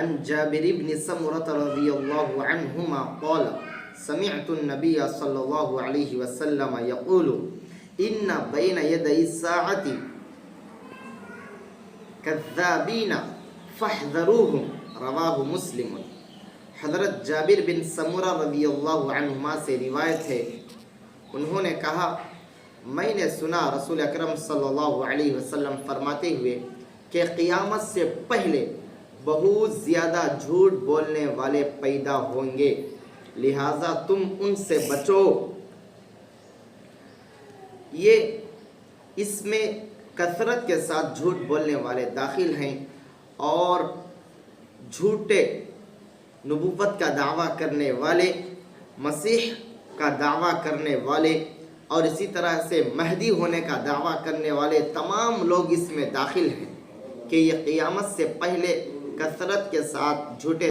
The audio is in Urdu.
عن جابر بن سمرة رضي الله عنهما قال سمعت النبي صلى الله عليه وسلم يقول إن بين يدي الساعة كذابين فاحذروهم رواہ مسلم۔ حضرت جابر بن سمرہ رضی اللہ عنہما سے روایت ہے، انہوں نے کہا میں نے سنا رسول اکرم صلی اللہ علیہ وسلم فرماتے ہوئے کہ قیامت سے پہلے بہت زیادہ جھوٹ بولنے والے پیدا ہوں گے، لہٰذا تم ان سے بچو۔ یہ اس میں کثرت کے ساتھ جھوٹ بولنے والے داخل ہیں، اور جھوٹے نبوت کا دعویٰ کرنے والے، مسیح کا دعویٰ کرنے والے، اور اسی طرح سے مہدی ہونے کا دعویٰ کرنے والے تمام لوگ اس میں داخل ہیں کہ یہ قیامت سے پہلے کثرت کے ساتھ جھوٹے